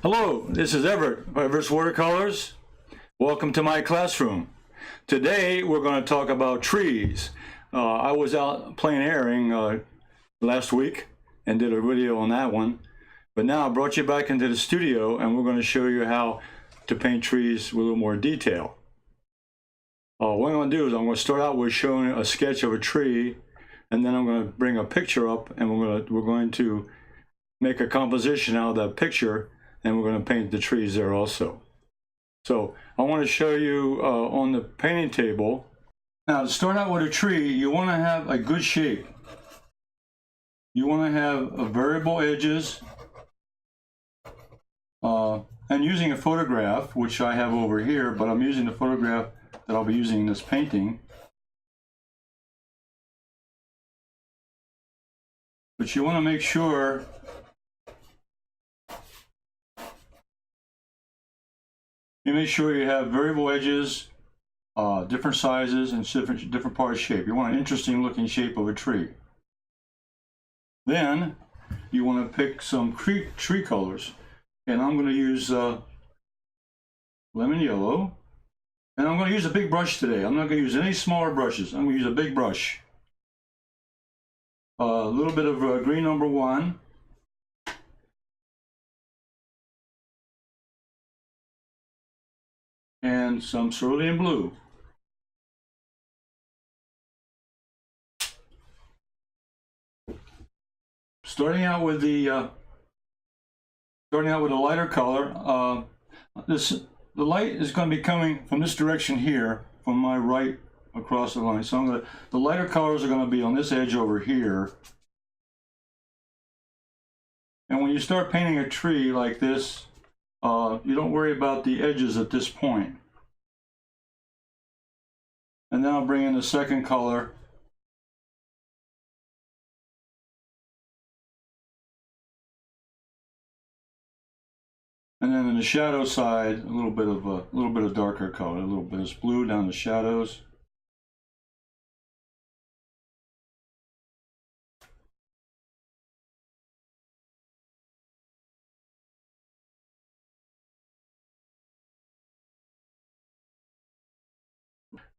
Hello, this is Everett's Watercolors. Welcome to my classroom. Today we're going to talk about trees. I was out plein airing last week and did a video on that one. But now I brought you back into the studio and we're going to show you how to paint trees with a little more detail. What I'm going to do is I'm going to start out with showing a sketch of a tree, and then I'm going to bring a picture up and we're going to make a composition out of that picture, and we're going to paint the trees there also. So I want to show you on the painting table. Now, to start out with a tree, you want to have a good shape. You want to have variable edges, and using a photograph, which I have over here, but I'm using the photograph that I'll be using in this painting. But you want to make sure you have variable edges, different sizes, and different part of shape. You want an interesting looking shape of a tree. Then you want to pick some tree colors, and I'm going to use lemon yellow, and I'm going to use a big brush today. I'm not going to use any smaller brushes. I'm going to use a big brush. A little bit of green number 1. And some cerulean blue. Starting out with a lighter color. The light is going to be coming from this direction here, from my right across the line. So the lighter colors are going to be on this edge over here. And when you start painting a tree like this, you don't worry about the edges at this point. And then I'll bring in the second color. And then in the shadow side, a little bit of darker color, a little bit of blue down the shadows.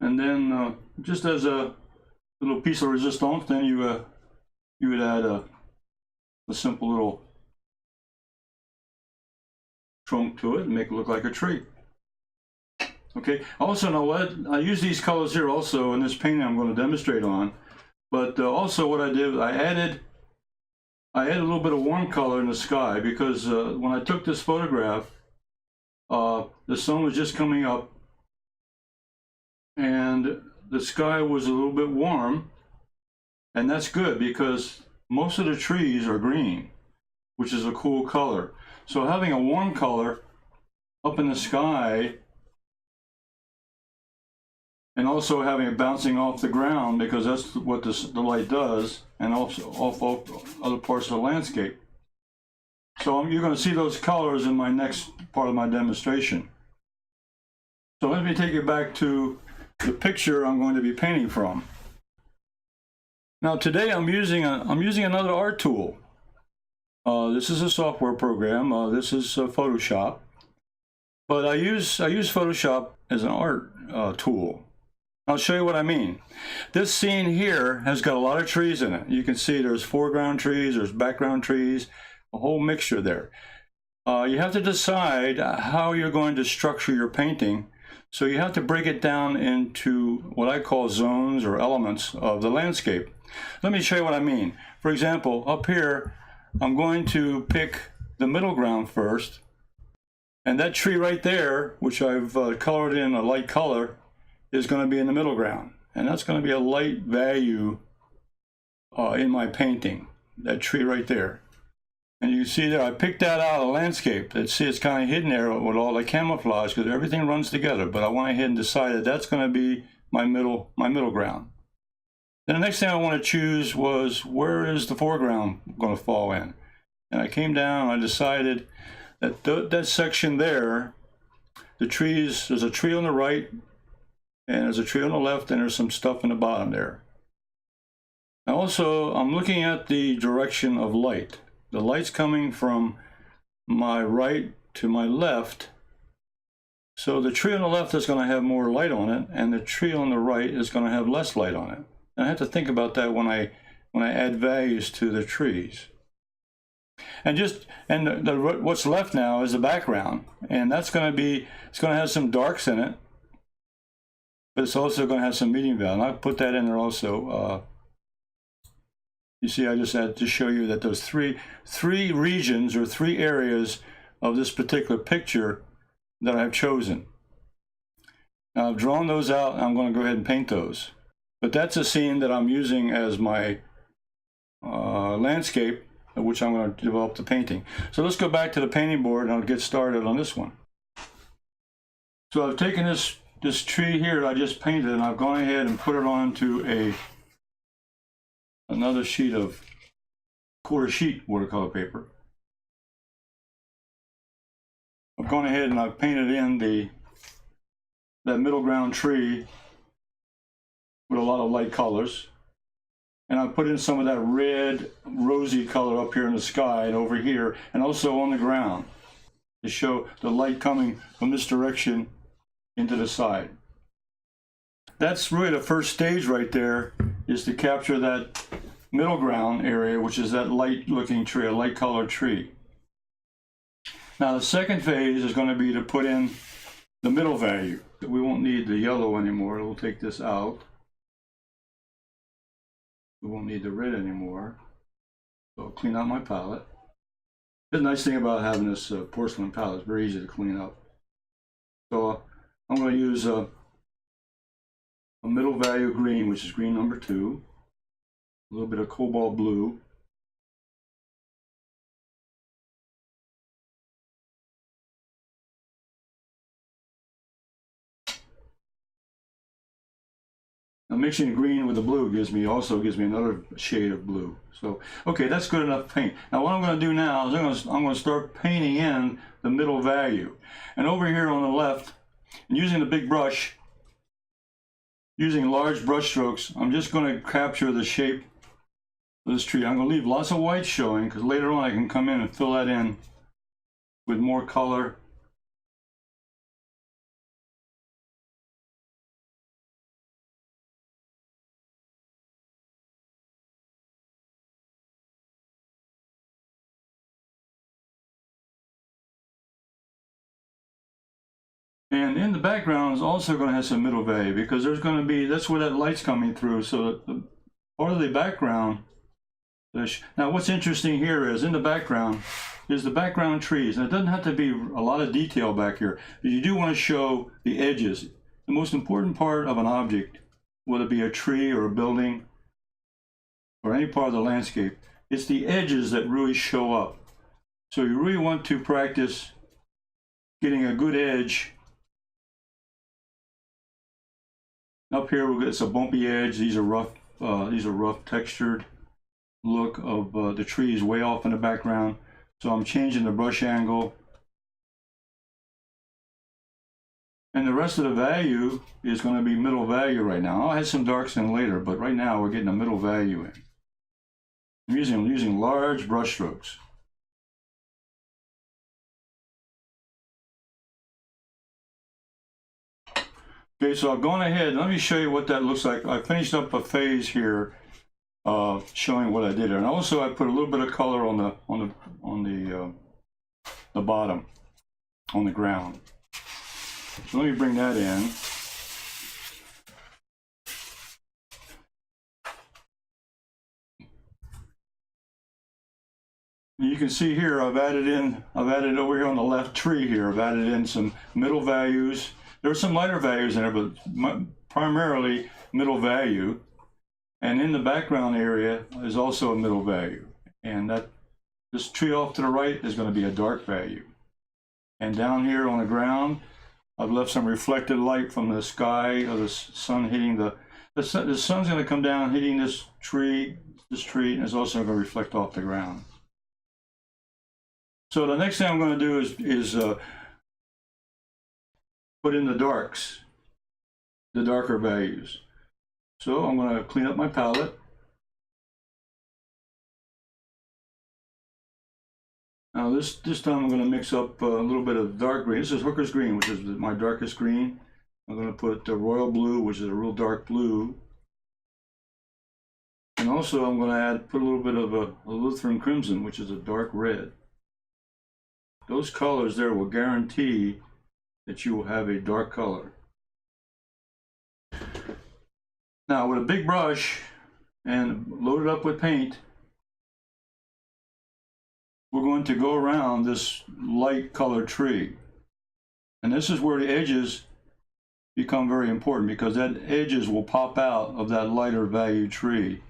And then just as a little piece of resistance, then you would add a simple little trunk to it and make it look like a tree. Okay. Also, know what? I use these colors here also in this painting I'm going to demonstrate on. But also what I did, I added a little bit of warm color in the sky, because when I took this photograph, the sun was just coming up, and the sky was a little bit warm, and that's good because most of the trees are green, which is a cool color. So having a warm color up in the sky, and also having it bouncing off the ground, because that's what the light does, and also off other parts of the landscape. So you're going to see those colors in my next part of my demonstration. So let me take you back to the picture I'm going to be painting from. Now today I'm using another art tool. This is a software program. This is Photoshop, but I use Photoshop as an art tool. I'll show you what I mean. This scene here has got a lot of trees in it. You can see there's foreground trees, there's background trees, a whole mixture there. You have to decide how you're going to structure your painting. So you have to break it down into what I call zones or elements of the landscape. Let me show you what I mean. For example, up here, I'm going to pick the middle ground first. And that tree right there, which I've colored in a light color, is going to be in the middle ground. And that's going to be a light value in my painting, that tree right there. And you can see there, I picked that out of the landscape. See, it's kind of hidden there with all the camouflage, because everything runs together. But I went ahead and decided that's going to be my middle ground. Then the next thing I want to choose was, where is the foreground going to fall in? And I came down, I decided that that section there, the trees, there's a tree on the right, and there's a tree on the left, and there's some stuff in the bottom there. And also, I'm looking at the direction of light. The light's coming from my right to my left. So the tree on the left is going to have more light on it, and the tree on the right is going to have less light on it. And I have to think about that when I add values to the trees. And what's left now is the background, and it's going to have some darks in it, but it's also going to have some medium value. And I'll put that in there also. You see, I just had to show you that those three regions or three areas of this particular picture that I've chosen. Now I've drawn those out, and I'm going to go ahead and paint those. But that's a scene that I'm using as my landscape, which I'm going to develop the painting. So let's go back to the painting board, and I'll get started on this one. So I've taken this tree here that I just painted, and I've gone ahead and put it onto another sheet of quarter sheet watercolor paper. I've gone ahead and I've painted in that middle ground tree with a lot of light colors. And I've put in some of that red, rosy color up here in the sky and over here, and also on the ground to show the light coming from this direction into the side. That's really the first stage right there, is to capture that middle ground area, which is that light looking tree, a light colored tree. Now the second phase is going to be to put in the middle value. We won't need the yellow anymore. We'll take this out. We won't need the red anymore. So I'll clean out my palette. The nice thing about having this porcelain palette, it's very easy to clean up. So I'm going to use a middle value green, which is green number 2. A little bit of cobalt blue. Now mixing green with the blue also gives me another shade of blue. So, okay, that's good enough paint. Now what I'm going to do now is I'm going to start painting in the middle value. And over here on the left, and using the big brush, using large brush strokes, I'm just going to capture the shape of this tree. I'm going to leave lots of white showing, because later on I can come in and fill that in with more color. And in the background is also going to have some middle value, because there's going to be, that's where that light's coming through. So that the part of the background, now what's interesting here is in the background is the background trees. And it doesn't have to be a lot of detail back here, but you do want to show the edges. The most important part of an object, whether it be a tree or a building or any part of the landscape, it's the edges that really show up. So you really want to practice getting a good edge. Up here, it's a bumpy edge. These are rough textured look of the trees way off in the background. So I'm changing the brush angle. And the rest of the value is going to be middle value right now. I'll add some darks in later, but right now we're getting a middle value in. I'm using large brush strokes. Okay, so I've gone ahead. Let me show you what that looks like. I finished up a phase here, showing what I did there, and also I put a little bit of color on the bottom, on the ground. So let me bring that in. You can see here I've added over here on the left tree here. I've added in some middle values. There are some lighter values in there, but primarily middle value. And in the background area is also a middle value. And this tree off to the right is going to be a dark value. And down here on the ground, I've left some reflected light from the sky, or the sun hitting the sun's going to come down hitting this tree, and it's also going to reflect off the ground. So the next thing I'm going to do is put in the darks, the darker values. So I'm going to clean up my palette. Now this time I'm going to mix up a little bit of dark green. This is Hooker's green, which is my darkest green. I'm going to put the royal blue, which is a real dark blue. And also I'm going to put a little bit of a Lutheran crimson, which is a dark red. Those colors there will guarantee that you will have a dark color. Now with a big brush and load it up with paint, we're going to go around this light colored tree. And this is where the edges become very important, because that edges will pop out of that lighter value tree.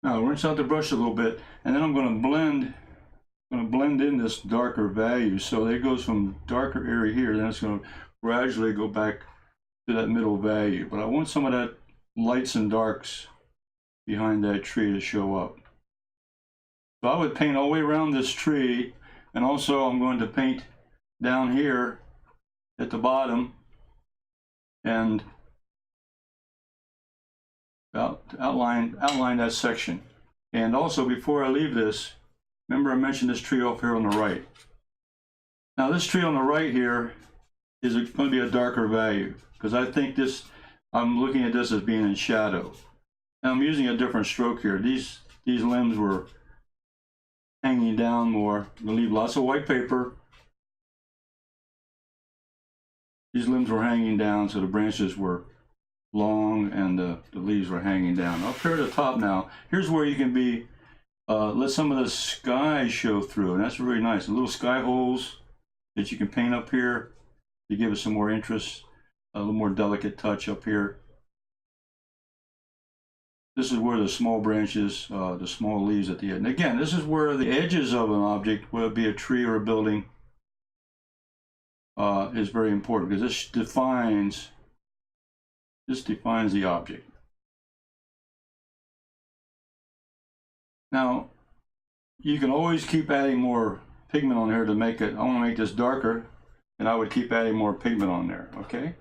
Now rinse out the brush a little bit, and then I'm going to blend in this darker value. So it goes from darker area here, then it's going to gradually go back to that middle value. But I want some of that lights and darks behind that tree to show up. So I would paint all the way around this tree, and also I'm going to paint down here at the bottom and outline that section. And also, before I leave this, remember I mentioned this tree off here on the right. Now this tree on the right here is going to be a darker value, because I think this, I'm looking at this as being in shadow. And I'm using a different stroke here. These limbs were hanging down more. I'm going to leave lots of white paper. These limbs were hanging down, so the branches were long and the leaves were hanging down. Up here at the top now, here's where you can be, let some of the sky show through, and that's really nice. The little sky holes that you can paint up here to give it some more interest, a little more delicate touch up here. This is where the small branches, the small leaves at the end. And again, this is where the edges of an object, whether it be a tree or a building, is very important, because this defines the object. Now, you can always keep adding more pigment on here to make it, I want to make this darker, and I would keep adding more pigment on there, okay?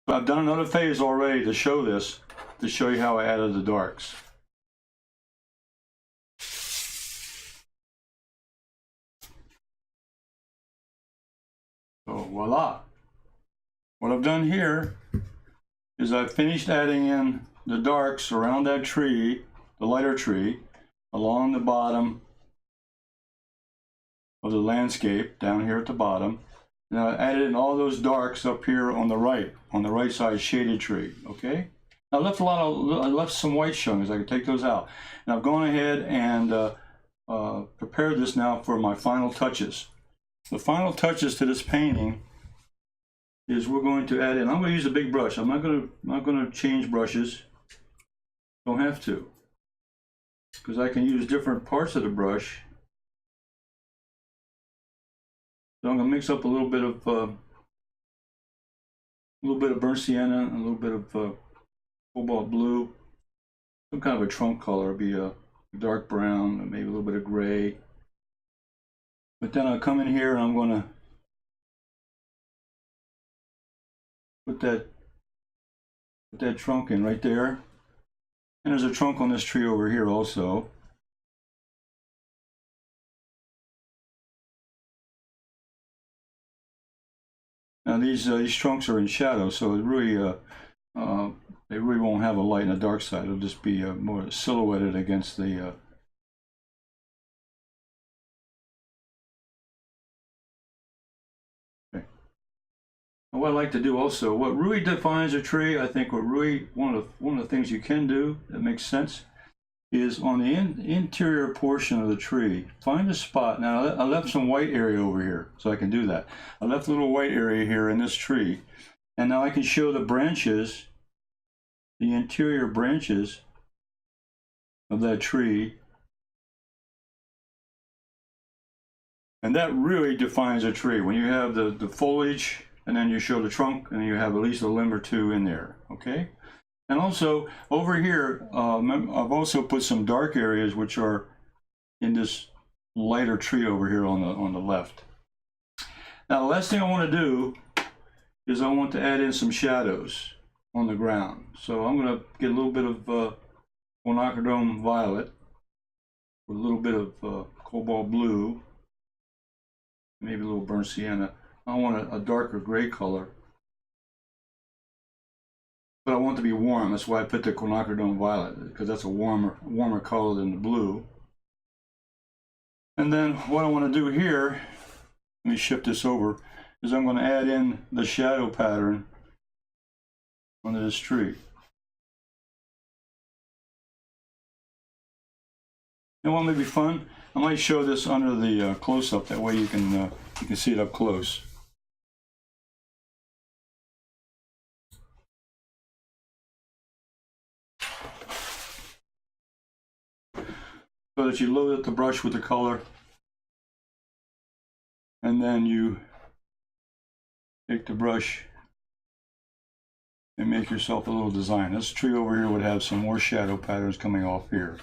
But I've done another phase already to show this, to show you how I added the darks. So voila. What I've done here is I've finished adding in the darks around that tree, the lighter tree, along the bottom of the landscape down here at the bottom. Now I added in all those darks up here on the right side shaded tree, okay? I left I left some white chunks, I could take those out. And I've gone ahead and prepared this now for my final touches. The final touches to this painting is we're going to add in, I'm going to use a big brush. I'm not going to change brushes. Don't have to, because I can use different parts of the brush. So I'm going to mix up a little bit of burnt sienna, and a little bit of cobalt blue, some kind of a trunk color. It'll be a dark brown, maybe a little bit of gray. But then I'll come in here and I'm going to put that trunk in right there. And there's a trunk on this tree over here also. Now these trunks are in shadow, so it really they really won't have a light and a dark side. It'll just be more silhouetted against the what I like to do also, what really defines a tree, I think what really, one of the things you can do that makes sense is on the interior portion of the tree, find a spot. Now I left some white area over here, so I can do that. I left a little white area here in this tree, and now I can show the branches, the interior branches of that tree. And that really defines a tree. When you have the foliage and then you show the trunk, and you have at least a limb or two in there, okay? And also, over here, I've also put some dark areas which are in this lighter tree over here on the left. Now, the last thing I want to do is I want to add in some shadows on the ground. So I'm going to get a little bit of quinacridone violet with a little bit of cobalt blue, maybe a little burnt sienna. I want a darker gray color, but I want it to be warm. That's why I put the quinacridone violet, because that's a warmer color than the blue. And then what I want to do here, let me shift this over, is I'm going to add in the shadow pattern onto this tree. You know what may be fun? I might show this under the close-up. That way you can see it up close. So that you load up the brush with the color, and then you take the brush and make yourself a little design. This tree over here would have some more shadow patterns coming off here.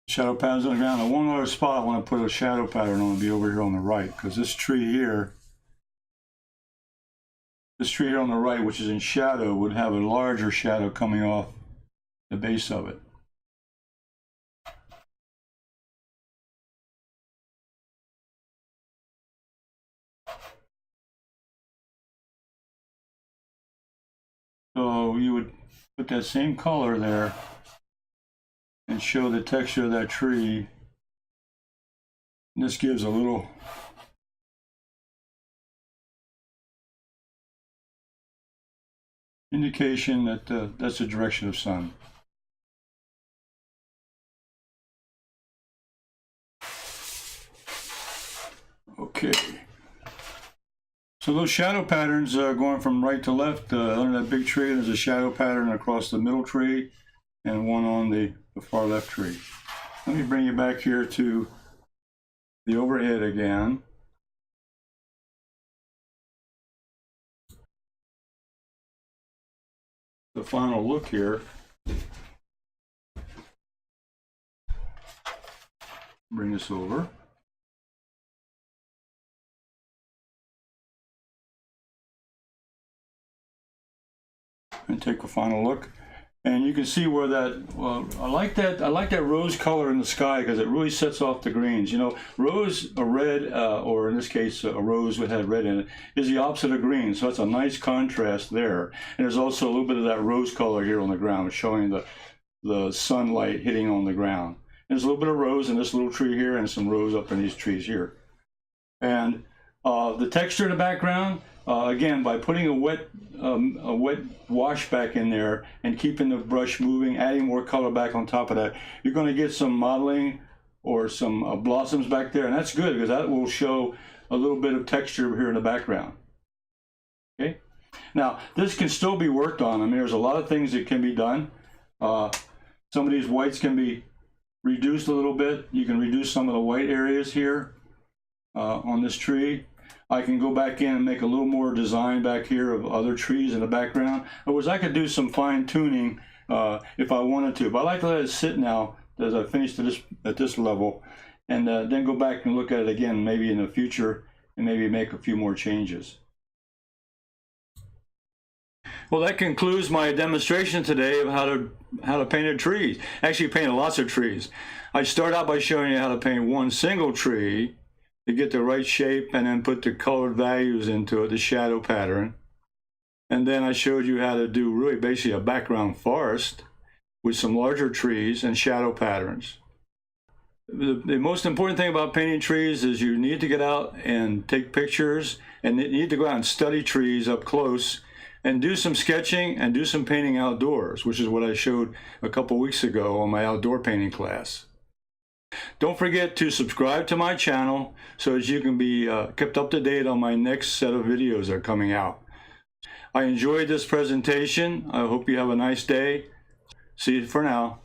Shadow patterns on the ground. And one other spot I want to put a shadow pattern on would be over here on the right, because this tree here on the right, which is in shadow, would have a larger shadow coming off the base of it. So you would put that same color there and show the texture of that tree. And this gives a little indication that that's the direction of sun. Okay. So those shadow patterns going from right to left, under that big tree, there's a shadow pattern across the middle tree and one on the far left tree. Let me bring you back here to the overhead again. The final look here. Bring this over. And take a final look. And you can see where that, I like that rose color in the sky because it really sets off the greens. You know, rose, a red, or in this case, a rose that had red in it, is the opposite of green. So it's a nice contrast there. And there's also a little bit of that rose color here on the ground, showing the sunlight hitting on the ground. And there's a little bit of rose in this little tree here and some rose up in these trees here. And the texture in the background, again, by putting a wet wash back in there and keeping the brush moving, adding more color back on top of that, you're going to get some modeling or some blossoms back there, and that's good because that will show a little bit of texture here in the background. Okay, now this can still be worked on. I mean, there's a lot of things that can be done. Some of these whites can be reduced a little bit. You can reduce some of the white areas here on this tree. I can go back in and make a little more design back here of other trees in the background. In other words, I could do some fine tuning if I wanted to, but I like to let it sit now as I finish at this level, and then go back and look at it again maybe in the future and maybe make a few more changes. Well, that concludes my demonstration today of how to paint a tree. Actually, painted lots of trees. I start out by showing you how to paint one single tree to get the right shape and then put the colored values into it, the shadow pattern. And then I showed you how to do really basically a background forest with some larger trees and shadow patterns. The most important thing about painting trees is you need to get out and take pictures, and you need to go out and study trees up close and do some sketching and do some painting outdoors, which is what I showed a couple weeks ago on my outdoor painting class. Don't forget to subscribe to my channel so that you can be kept up to date on my next set of videos that are coming out. I enjoyed this presentation. I hope you have a nice day. See you for now.